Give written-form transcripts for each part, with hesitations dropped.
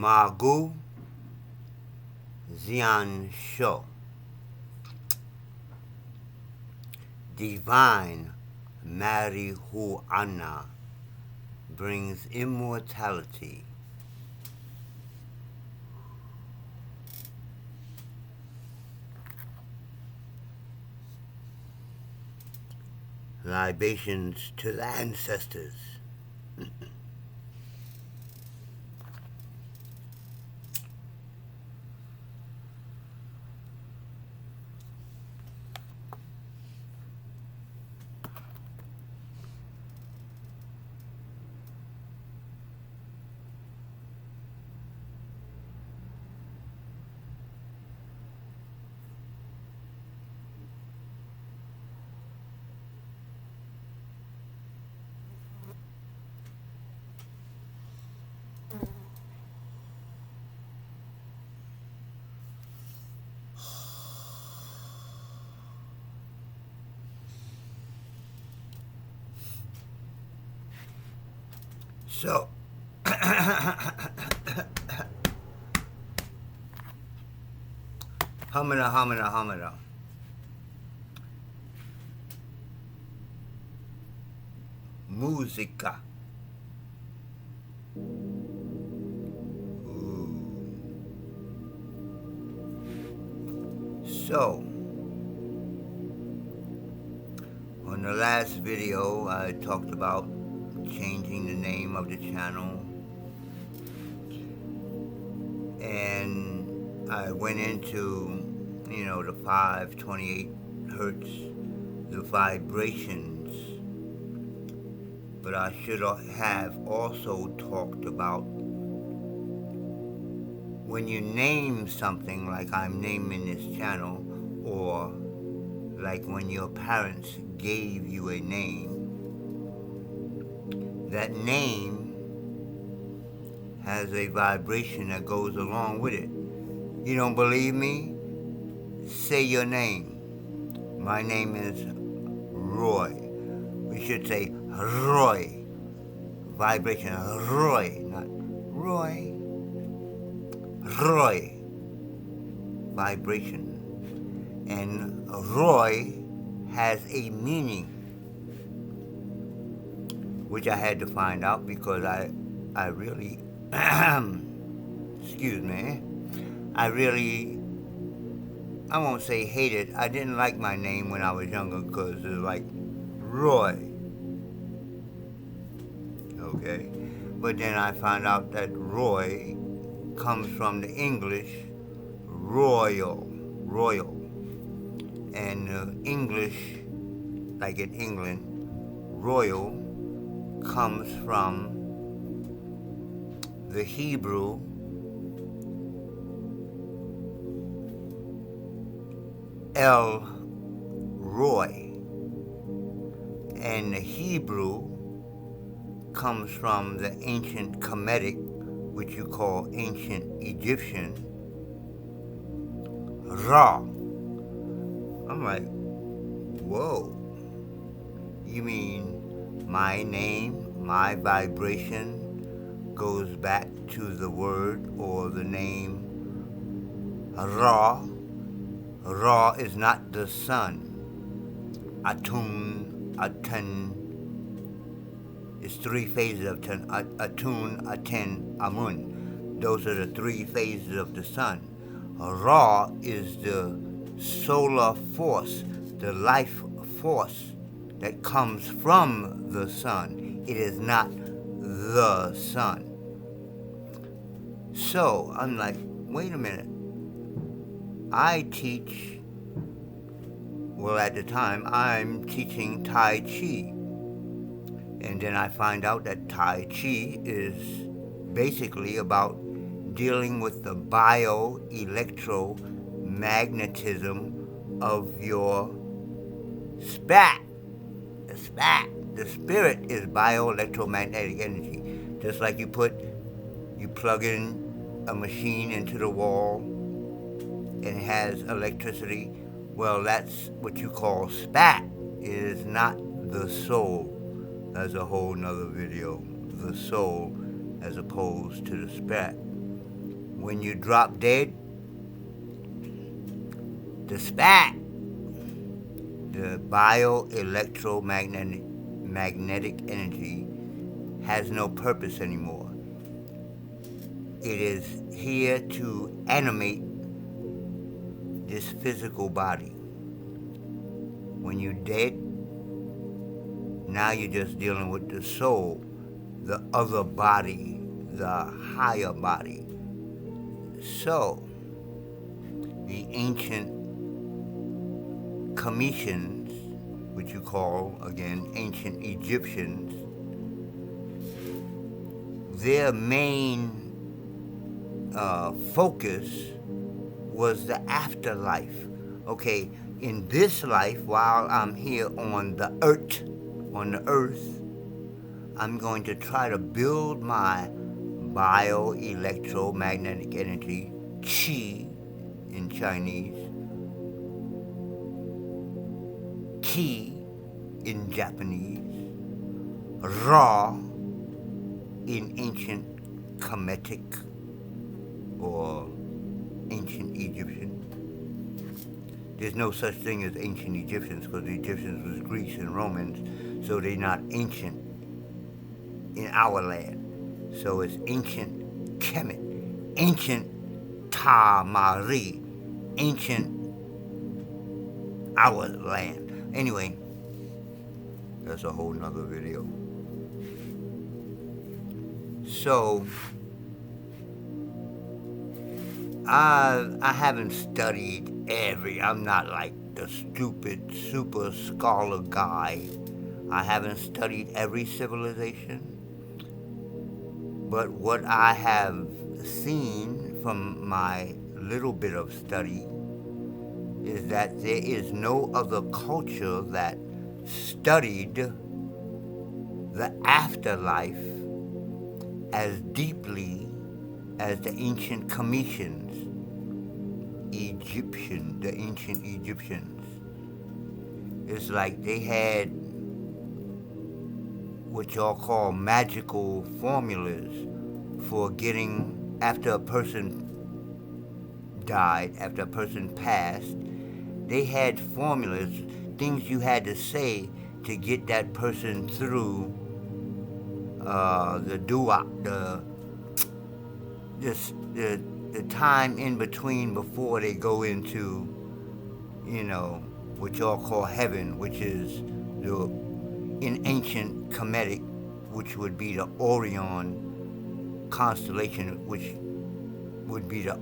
Magu Zian Sho. Divine marijuana brings immortality. Libations to the ancestors. So, hamida. Musica. Ooh. So, on the last video, I talked about changing the name of the channel, and I went into, the 528 hertz, the vibrations, but I should have also talked about when you name something like I'm naming this channel, or like when your parents gave you a name, that name has a vibration that goes along with it. You don't believe me? Say your name. My name is Roy. We should say Roy. Vibration, Roy, not Roy. Roy. Vibration. And Roy has a meaning, which I had to find out because I really, excuse me, I won't say hated. I didn't like my name when I was younger because it was like Roy. Okay? But then I found out that Roy comes from the English royal. And English, like in England, royal comes from the Hebrew El Roy, and the Hebrew comes from the ancient Kemetic, which you call ancient Egyptian, Ra. I'm like, whoa, you mean my name, my vibration goes back to the word or the name Ra? Ra is not the sun. Atun, Aten, is three phases of Ten. Atun, Aten, Amun. Those are the three phases of the sun. Ra is the solar force, the life force that comes from the sun. It is not the sun. So I'm like, wait a minute. I teach, well, at the time, I'm teaching Tai Chi. And then I find out that Tai Chi is basically about dealing with the bioelectromagnetism of your spat. The spat. The spirit is bioelectromagnetic energy. Just like you plug in a machine into the wall and it has electricity. Well, that's what you call spat. It is not the soul. That's a whole nother video. The soul as opposed to the spat. when you drop dead, the SPAC, the magnetic energy, has no purpose anymore. It is here to animate this physical body. When you're dead, now you're just dealing with the soul, the other body, the higher body. So, the ancient Cometians, which you call, again, ancient Egyptians, their main focus was the afterlife. Okay, in this life, while I'm here on the earth, I'm going to try to build my bioelectromagnetic energy, Qi in Chinese, Ki in Japanese, Ra in ancient Kemetic or ancient Egyptian. There's no such thing as ancient Egyptians because the Egyptians was Greeks and Romans, so they're not ancient in our land. So it's ancient Kemet, ancient Tamari, ancient our land. Anyway, that's a whole nother video. So I haven't studied I'm not like the stupid super scholar guy. I haven't studied every civilization. But what I have seen from my little bit of study is that there is no other culture that studied the afterlife as deeply as the ancient Cometians, the ancient Egyptians. It's like they had what y'all call magical formulas for getting, after a person died, after a person passed, they had formulas, things you had to say to get that person through the time in between before they go into, what y'all call heaven, which is in ancient Kemetic, which would be the Orion constellation, which would be the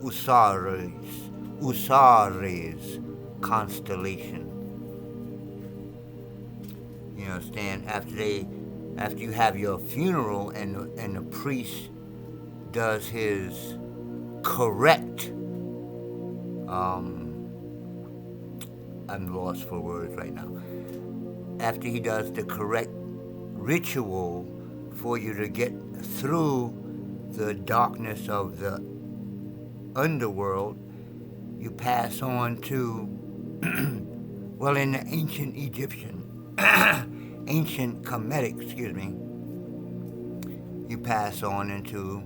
Usares constellation. You understand? After you have your funeral and the priest does his correct, I'm lost for words right now. After he does the correct ritual for you to get through the darkness of the underworld, you pass on to, well, in the ancient Egyptian, ancient Kemetic, you pass on into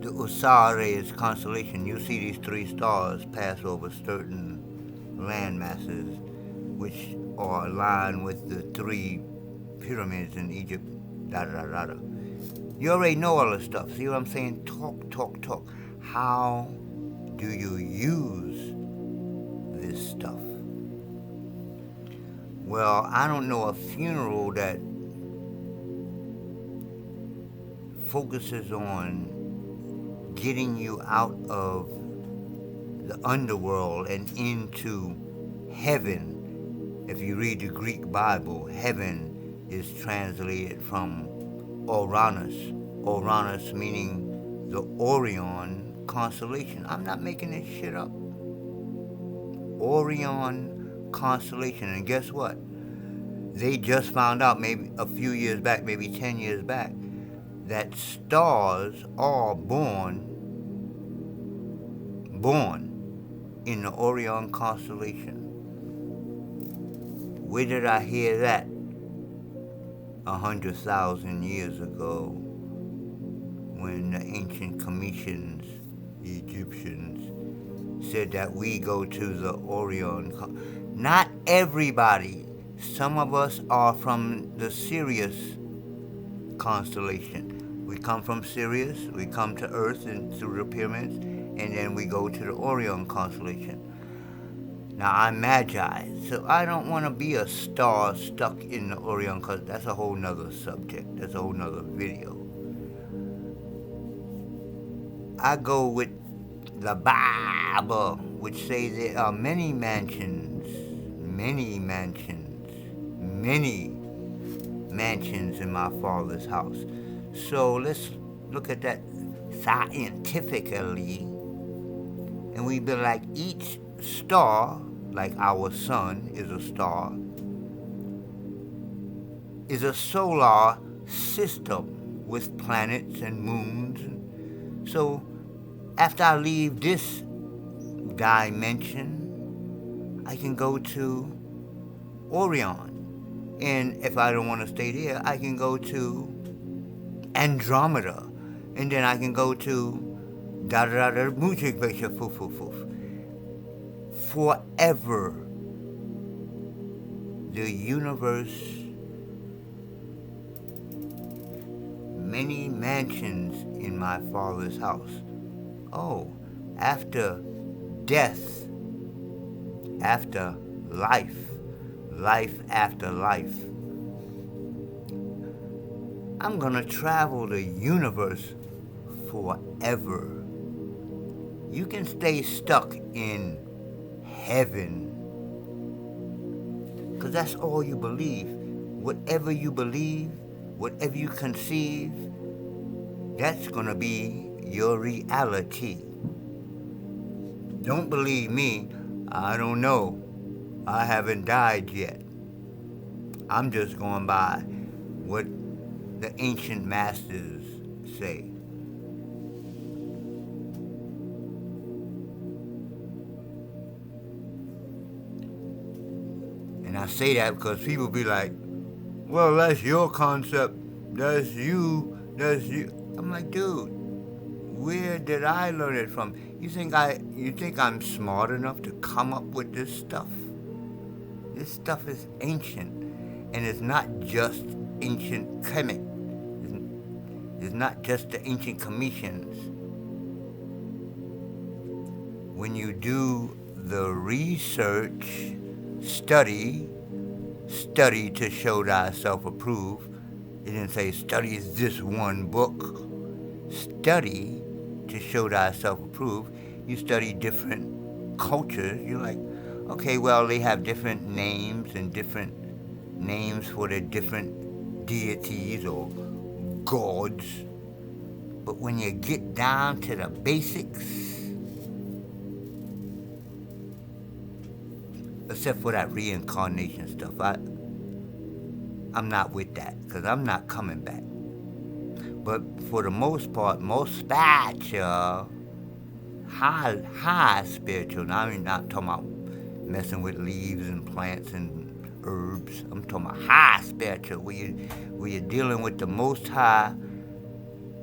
the Osiris constellation. You see these three stars pass over certain land masses, which are aligned with the three pyramids in Egypt, You already know all this stuff. See what I'm saying? Talk. How do you use this stuff? Well, I don't know a funeral that focuses on getting you out of the underworld and into heaven. If you read the Greek Bible, heaven is translated from Uranus meaning the Orion constellation. I'm not making this shit up. Orion constellation. And guess what? They just found out maybe a few years back, maybe 10 years back, that stars are born in the Orion constellation. Where did I hear that? 100,000 years ago, when the ancient Cometians, the Egyptians, said that we go to the Orion. Not everybody. Some of us are from the Sirius constellation. We come from Sirius, we come to Earth and through the pyramids, and then we go to the Orion constellation. Now I'm Magi, so I don't want to be a star stuck in the Orion, because that's a whole nother subject. That's a whole nother video. I go with the Bible, which says there are many mansions in my Father's house. So let's look at that scientifically, and we be like, each star, like our sun is a star, is a solar system with planets and moons. So after I leave this dimension, I can go to Orion. And if I don't want to stay there, I can go to Andromeda. And then I can go to da-da-da-da, Mujik Vesha, foof. Forever, the universe, many mansions in my Father's house. Oh, after death, after life, life after life, I'm gonna travel the universe forever. You can stay stuck in heaven, because that's all you believe. Whatever you believe, whatever you conceive, that's gonna be your reality. Don't believe me, I don't know. I haven't died yet. I'm just going by what the ancient masters say. And I say that because people be like, well, that's your concept, that's you. I'm like, dude, where did I learn it from? You think I'm smart enough to come up with this stuff? This stuff is ancient, and it's not just ancient Kemet. It's not just the ancient Cometians. When you do the research, study to show thyself approved. It didn't say study this one book. Study to show thyself approved. You study different cultures. You're like, okay, well, they have different names and different names for their different deities or gods. But when you get down to the basics, except for that reincarnation stuff, I'm not with that, because I'm not coming back. But for the most part, most spiritual, high spiritual, now I'm not talking about messing with leaves and plants and herbs. I'm talking about high spiritual, where you're dealing with the Most High,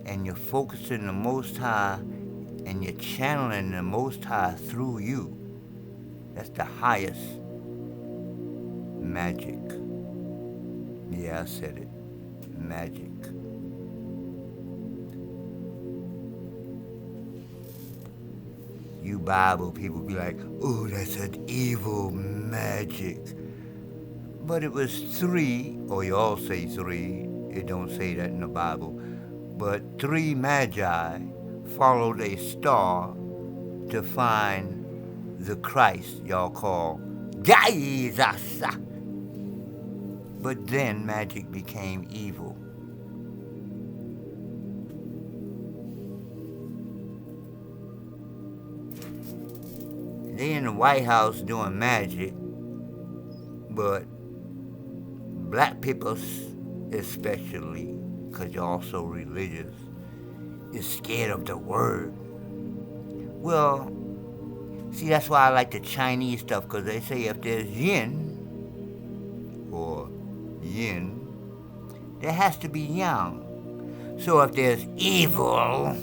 and you're focusing the Most High, and you're channeling the Most High through you. That's the highest magic. Yeah, I said it. Magic. You Bible people be like, oh, that's an evil magic. But it was 3, or you all say 3, it don't say that in the Bible, but 3 magi followed a star to find the Christ y'all call Jesus. But then magic became evil. They in the White House doing magic, but black people especially, because you're also religious, is scared of the word. Well, see, that's why I like the Chinese stuff, because they say if there's yin, or yin, there has to be yang. So if there's evil,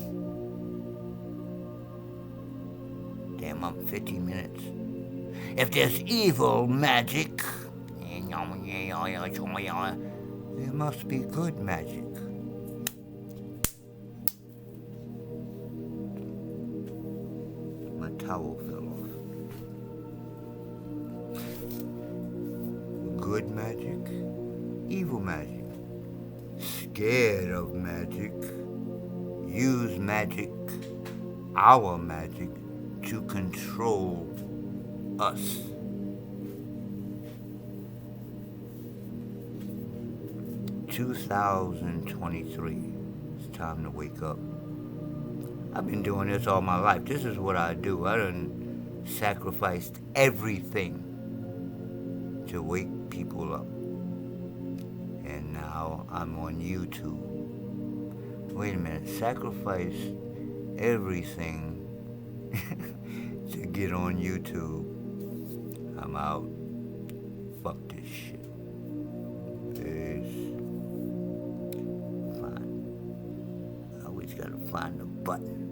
damn, I'm 50 minutes. If there's evil magic, there must be good magic. My towel fell off. Good magic, evil magic. Scared of magic. Use magic, our magic, to control us. (2023). It's time to wake up. I've been doing this all my life. This is what I do. I done sacrificed everything to wake people up. And now I'm on YouTube. Wait a minute. Sacrifice everything to get on YouTube. I'm out. Fuck this shit. Peace. Fine. I always gotta find the button.